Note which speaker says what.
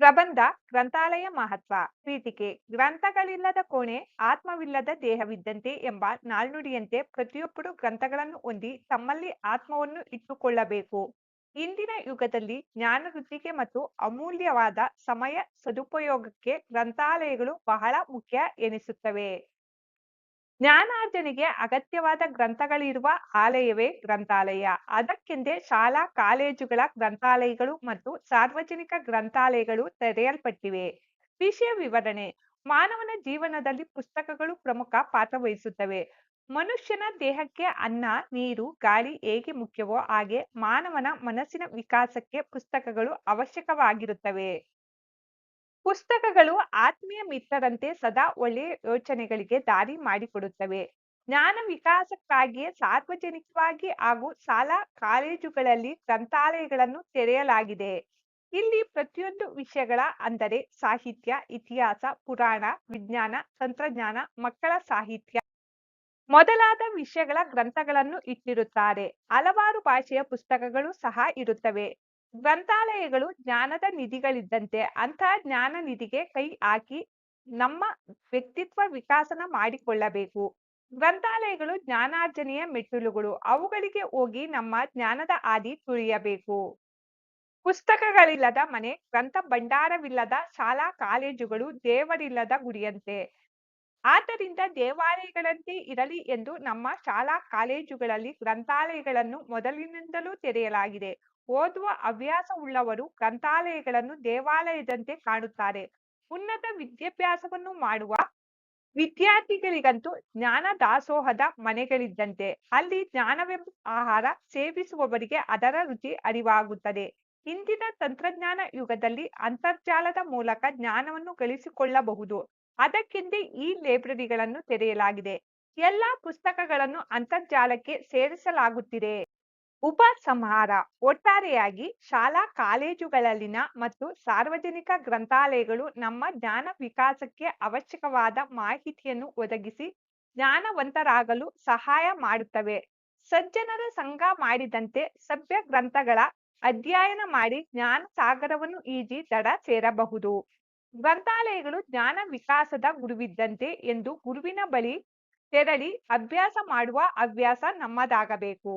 Speaker 1: ಪ್ರಬಂಧ ಗ್ರಂಥಾಲಯ ಮಹತ್ವ ಪೀಠಿಕೆ ಗ್ರಂಥಗಳಿಲ್ಲದ ಕೋಣೆ ಆತ್ಮವಿಲ್ಲದ ದೇಹವಿದ್ದಂತೆ ಎಂಬ ನಾಣ್ಣುಡಿಯಂತೆ ಪ್ರತಿಯೊಬ್ಬರು ಗ್ರಂಥಗಳನ್ನು ಹೊಂದಿ ತಮ್ಮಲ್ಲಿ ಆತ್ಮವನ್ನು ಇಟ್ಟುಕೊಳ್ಳಬೇಕು. ಇಂದಿನ ಯುಗದಲ್ಲಿ ಜ್ಞಾನ ವೃದ್ಧಿಗೆ ಮತ್ತು ಅಮೂಲ್ಯವಾದ ಸಮಯ ಸದುಪಯೋಗಕ್ಕೆ ಗ್ರಂಥಾಲಯಗಳು ಬಹಳ ಮುಖ್ಯ ಎನಿಸುತ್ತವೆ. ಜ್ಞಾನಾರ್ಜನೆಗೆ ಅಗತ್ಯವಾದ ಗ್ರಂಥಗಳಿರುವ ಆಲಯವೇ ಗ್ರಂಥಾಲಯ. ಅದಕ್ಕೆಂದೇ ಶಾಲಾ ಕಾಲೇಜುಗಳ ಗ್ರಂಥಾಲಯಗಳು ಮತ್ತು ಸಾರ್ವಜನಿಕ ಗ್ರಂಥಾಲಯಗಳು ತೆರೆಯಲ್ಪಟ್ಟಿವೆ. ವಿಷಯ ವಿವರಣೆ: ಮಾನವನ ಜೀವನದಲ್ಲಿ ಪುಸ್ತಕಗಳು ಪ್ರಮುಖ ಪಾತ್ರ ವಹಿಸುತ್ತವೆ. ಮನುಷ್ಯನ ದೇಹಕ್ಕೆ ಅನ್ನ, ನೀರು, ಗಾಳಿ ಹೇಗೆ ಮುಖ್ಯವೋ ಹಾಗೆ ಮಾನವನ ಮನಸ್ಸಿನ ವಿಕಾಸಕ್ಕೆ ಪುಸ್ತಕಗಳು ಅವಶ್ಯಕವಾಗಿರುತ್ತವೆ. ಪುಸ್ತಕಗಳು ಆತ್ಮೀಯ ಮಿತ್ರರಂತೆ ಸದಾ ಒಳ್ಳೆಯ ಯೋಚನೆಗಳಿಗೆ ದಾರಿ ಮಾಡಿಕೊಡುತ್ತವೆ. ಜ್ಞಾನ ವಿಕಾಸಕ್ಕಾಗಿಯೇ ಸಾರ್ವಜನಿಕವಾಗಿ ಹಾಗೂ ಶಾಲಾ ಕಾಲೇಜುಗಳಲ್ಲಿ ಗ್ರಂಥಾಲಯಗಳನ್ನು ತೆರೆಯಲಾಗಿದೆ. ಇಲ್ಲಿ ಪ್ರತಿಯೊಂದು ವಿಷಯಗಳ ಅಂದರೆ ಸಾಹಿತ್ಯ, ಇತಿಹಾಸ, ಪುರಾಣ, ವಿಜ್ಞಾನ, ತಂತ್ರಜ್ಞಾನ, ಮಕ್ಕಳ ಸಾಹಿತ್ಯ ಮೊದಲಾದ ವಿಷಯಗಳ ಗ್ರಂಥಗಳನ್ನು ಇಟ್ಟಿರುತ್ತಾರೆ. ಹಲವಾರು ಭಾಷೆಯ ಪುಸ್ತಕಗಳು ಸಹ ಇರುತ್ತವೆ. ಗ್ರಂಥಾಲಯಗಳು ಜ್ಞಾನದ ನಿಧಿಗಳಿದ್ದಂತೆ. ಅಂತಹ ಜ್ಞಾನ ನಿಧಿಗೆ ಕೈ ಹಾಕಿ ನಮ್ಮ ವ್ಯಕ್ತಿತ್ವ ವಿಕಾಸನ ಮಾಡಿಕೊಳ್ಳಬೇಕು. ಗ್ರಂಥಾಲಯಗಳು ಜ್ಞಾನಾರ್ಜನೆಯ ಮೆಟ್ಟಿಲುಗಳು. ಅವುಗಳಿಗೆ ಹೋಗಿ ನಮ್ಮ ಜ್ಞಾನದ ಹಾದಿ ತುಳಿಯಬೇಕು. ಪುಸ್ತಕಗಳಿಲ್ಲದ ಮನೆ, ಗ್ರಂಥ ಭಂಡಾರವಿಲ್ಲದ ಶಾಲಾ ಕಾಲೇಜುಗಳು ದೇವರಿಲ್ಲದ ಗುಡಿಯಂತೆ. ಆದ್ದರಿಂದ ದೇವಾಲಯಗಳಂತೆ ಇರಲಿ ಎಂದು ನಮ್ಮ ಶಾಲಾ ಕಾಲೇಜುಗಳಲ್ಲಿ ಗ್ರಂಥಾಲಯಗಳನ್ನು ಮೊದಲಿನಿಂದಲೂ ತೆರೆಯಲಾಗಿದೆ. ಓದುವ ಹವ್ಯಾಸವುಳ್ಳವರು ಗ್ರಂಥಾಲಯಗಳನ್ನು ದೇವಾಲಯದಂತೆ ಕಾಣುತ್ತಾರೆ. ಉನ್ನತ ವಿದ್ಯಾಭ್ಯಾಸವನ್ನು ಮಾಡುವ ವಿದ್ಯಾರ್ಥಿಗಳಿಗಂತೂ ಜ್ಞಾನ ದಾಸೋಹದ ಮನೆಗಳಿದ್ದಂತೆ. ಅಲ್ಲಿ ಜ್ಞಾನವೆಂಬ ಆಹಾರ ಸೇವಿಸುವವರಿಗೆ ಅದರ ರುಚಿ ಅರಿವಾಗುತ್ತದೆ. ಇಂದಿನ ತಂತ್ರಜ್ಞಾನ ಯುಗದಲ್ಲಿ ಅಂತರ್ಜಾಲದ ಮೂಲಕ ಜ್ಞಾನವನ್ನು ಗಳಿಸಿಕೊಳ್ಳಬಹುದು. ಅದಕ್ಕೆಂದೇ ಈ ಲೈಬ್ರರಿಗಳನ್ನು ತೆರೆಯಲಾಗಿದೆ. ಎಲ್ಲಾ ಪುಸ್ತಕಗಳನ್ನು ಅಂತರ್ಜಾಲಕ್ಕೆ ಸೇರಿಸಲಾಗುತ್ತಿದೆ. ಉಪಸಂಹಾರ: ಒಟ್ಟಾರೆಯಾಗಿ ಶಾಲಾ ಕಾಲೇಜುಗಳಲ್ಲಿನ ಮತ್ತು ಸಾರ್ವಜನಿಕ ಗ್ರಂಥಾಲಯಗಳು ನಮ್ಮ ಜ್ಞಾನ ವಿಕಾಸಕ್ಕೆ ಅವಶ್ಯಕವಾದ ಮಾಹಿತಿಯನ್ನು ಒದಗಿಸಿ ಜ್ಞಾನವಂತರಾಗಲು ಸಹಾಯ ಮಾಡುತ್ತವೆ. ಸಜ್ಜನರ ಸಂಘ ಮಾಡಿದಂತೆ ಸಭ್ಯ ಗ್ರಂಥಗಳ ಅಧ್ಯಯನ ಮಾಡಿ ಜ್ಞಾನ ಸಾಗರವನ್ನು ಈಜಿ ದಡ ಸೇರಬಹುದು. ಗ್ರಂಥಾಲಯಗಳು ಜ್ಞಾನ ವಿಕಾಸದ ಗುರುವಿದ್ದಂತೆ ಎಂದು ಗುರುವಿನ ಬಳಿ ತೆರಳಿ ಅಭ್ಯಾಸ ಮಾಡುವ ಹವ್ಯಾಸ ನಮ್ಮದಾಗಬೇಕು.